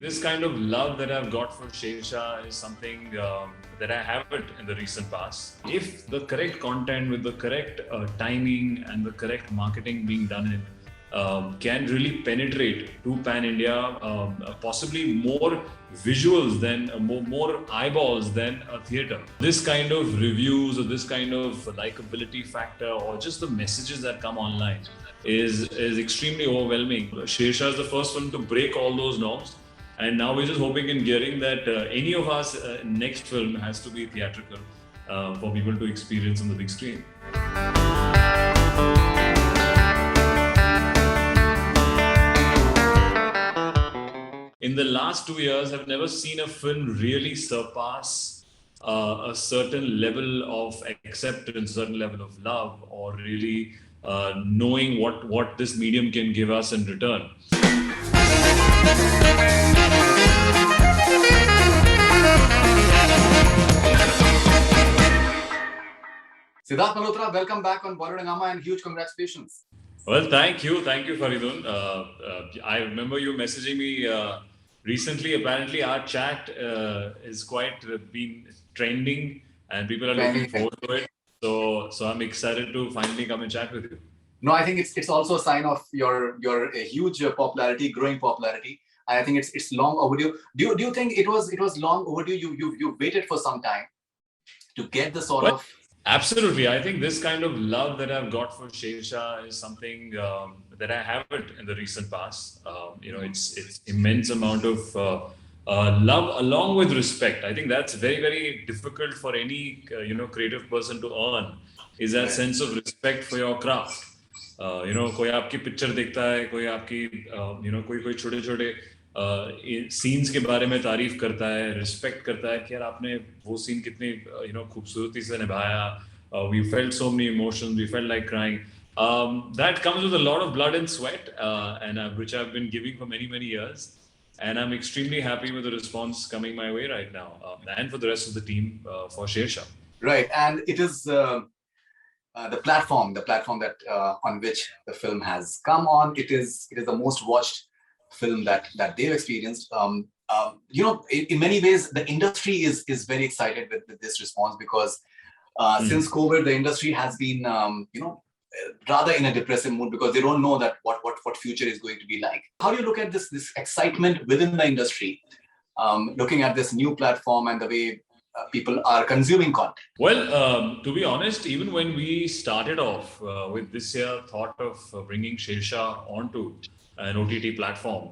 This kind of love that I've got for Shershaah is something that I haven't in the recent past. If the correct content with the correct timing and the correct marketing being done in can really penetrate to pan India, possibly more visuals than more eyeballs than a theater. This kind of reviews or this kind of likability factor or just the messages that come online is extremely overwhelming. Shershaah is the first film to break all those norms. And now we're just hoping and gearing that any of us next film has to be theatrical for people to experience on the big screen. In the last 2 years, I've never seen a film really surpass a certain level of acceptance, certain level of love, or really knowing what this medium can give us in return. Sidharth Malhotra, welcome back on Bollywood Hungama and huge congratulations. Well, thank you, Faridoon. I remember you messaging me recently. Apparently, our chat is quite been trending, and people are looking forward to it. So I'm excited to finally come and chat with you. No, I think it's also a sign of your huge popularity, growing popularity. I think it's long overdue. Do you think it was long overdue? You waited for some time to get the sort of. Absolutely. I think this kind of love that I've got for Shershaah is something that I haven't in the recent past. It's immense amount of love along with respect. I think that's very, very difficult for any creative person to earn, is that sense of respect for your craft. कोई आपकी picture देखता है, कोई आपकी कोई छोटे-छोटे scenes के बारे में तारीफ करता है, रिस्पेक्ट करता है कि यार आपने वो सीन कितनी खूबसूरती से निभाया. We felt so many emotions, we felt like crying. That comes with a lot of blood and sweat, which I've been giving for many, many years. And I'm extremely happy with the response coming my way right now, and for the rest of the team for Shershaah. Right, and it is the platform that on which the film has come on. It is the most watched film that they've experienced. In many ways, the industry is very excited with this response because since COVID, the industry has been rather in a depressive mood because they don't know that what future is going to be like. How do you look at this excitement within the industry, looking at this new platform and the way people are consuming content? Well, to be honest, even when we started off with this year thought of bringing Shershaah onto an OTT platform,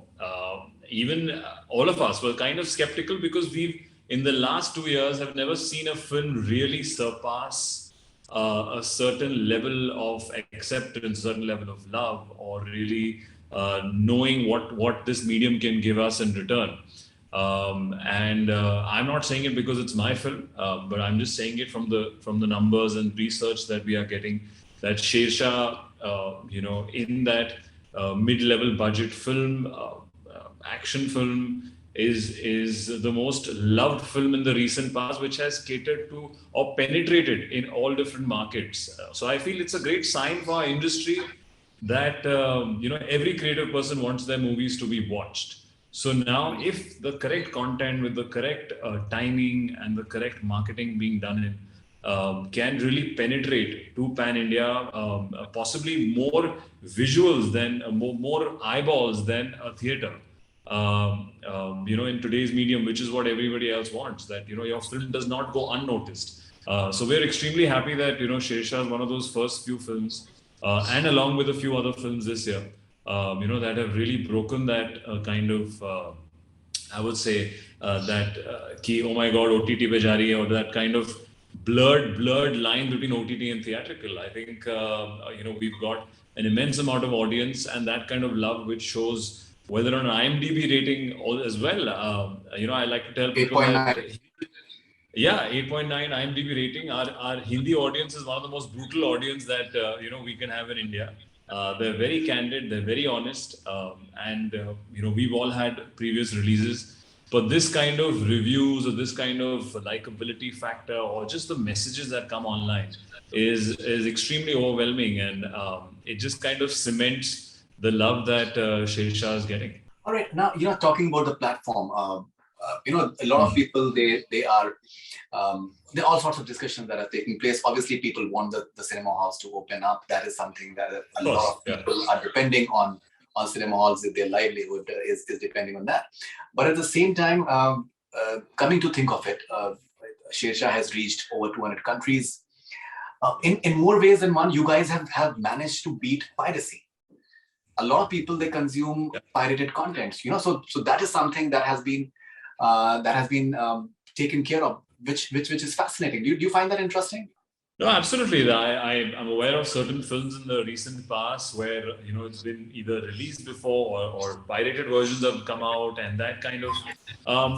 even all of us were kind of skeptical because in the last 2 years, have never seen a film really surpass a certain level of acceptance, certain level of love, or really knowing what this medium can give us in return. I'm not saying it because it's my film, but I'm just saying it from the numbers and research that we are getting, that Shershaah, in that mid-level budget film, action film, is the most loved film in the recent past, which has catered to or penetrated in all different markets. So I feel it's a great sign for our industry that every creative person wants their movies to be watched. So now, if the correct content with the correct timing and the correct marketing being done in can really penetrate to pan India, possibly more visuals than more eyeballs than a theater. In today's medium, which is what everybody else wants, that your film does not go unnoticed. So we're extremely happy that Shershaah is one of those first few films, and along with a few other films this year, that have really broken that kind of, I would say, that ki, oh my God, OTT pe ja rahi hai, or that kind of blurred line between OTT and theatrical. I think we've got an immense amount of audience and that kind of love, which shows whether on IMDb rating as well. I like to tell people 8.9. Yeah, 8.9 IMDb rating. Our Hindi audience is one of the most brutal audience that we can have in India. They're very candid, they're very honest, and we've all had previous releases. But this kind of reviews or this kind of likability factor or just the messages that come online is extremely overwhelming, and it just kind of cements the love that Shershaah is getting. All right, now talking about the platform. A lot of people there are all sorts of discussions that are taking place. Obviously, people want the cinema halls to open up. That is something that a lot of people are depending on cinema halls. Their livelihood is depending on that. But at the same time, coming to think of it, Shershaah has reached over 200 countries. In more ways than one, you guys have managed to beat piracy. A lot of people, they consume pirated content, so that is something that has been taken care of, which is fascinating. Do you find that interesting? No, absolutely. I'm aware of certain films in the recent past where it's been either released before or pirated versions have come out, and that kind of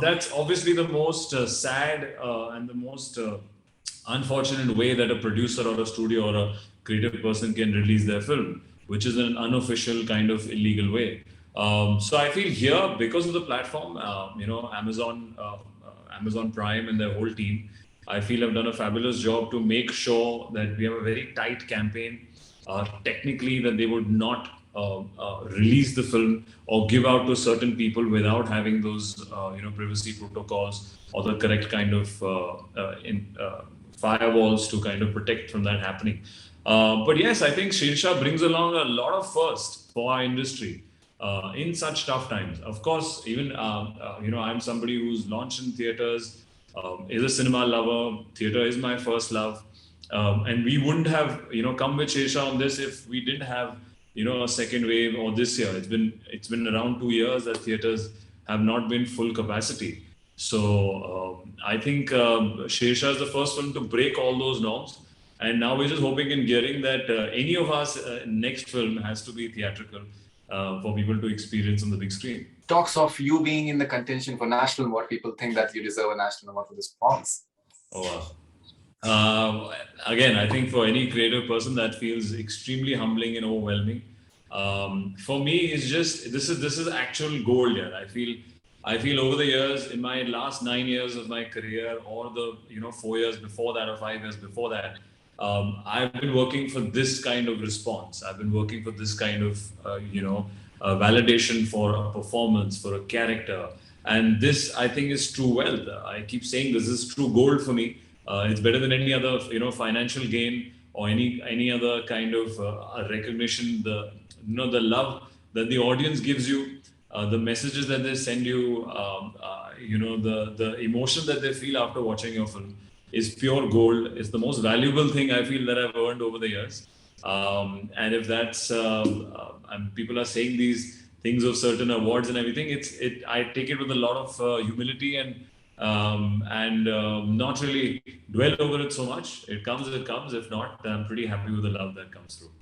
that's obviously the most sad and the most unfortunate way that a producer or a studio or a creative person can release their film, which is an unofficial kind of illegal way. So I feel here, because of the platform, Amazon Prime and their whole team, I feel have done a fabulous job to make sure that we have a very tight campaign. Technically, that they would not release the film or give out to certain people without having those privacy protocols or the correct kind of firewalls to kind of protect from that happening. But yes, I think Shershaah brings along a lot of firsts for our industry in such tough times. Of course, even I'm somebody who's launched in theaters, is a cinema lover. Theater is my first love, and we wouldn't have come with Shershaah on this if we didn't have a second wave or this year. It's been around 2 years that theaters have not been full capacity. So I think Shershaah is the first film to break all those norms. And now we're just hoping and gearing that any of us next film has to be theatrical for people to experience on the big screen. Talks of you being in the contention for national award, people think that you deserve a national award for this performance. Oh, wow. Again, I think for any creative person that feels extremely humbling and overwhelming. For me, it's just this is actual gold here. I feel over the years, in my last 9 years of my career, or the 4 years before that or 5 years before that, I've been working for this kind of response. I've been working for this kind of validation for a performance, for a character, and this, I think, is true wealth. I keep saying this is true gold for me. It's better than any other financial gain or any other kind of recognition. The love that the audience gives you, the messages that they send you, the emotion that they feel after watching your film is pure gold. It's the most valuable thing I feel that I've earned over the years. And if that's and people are saying these things of certain awards and everything, I take it with a lot of humility and not really dwell over it so much. It comes. If not, I'm pretty happy with the love that comes through.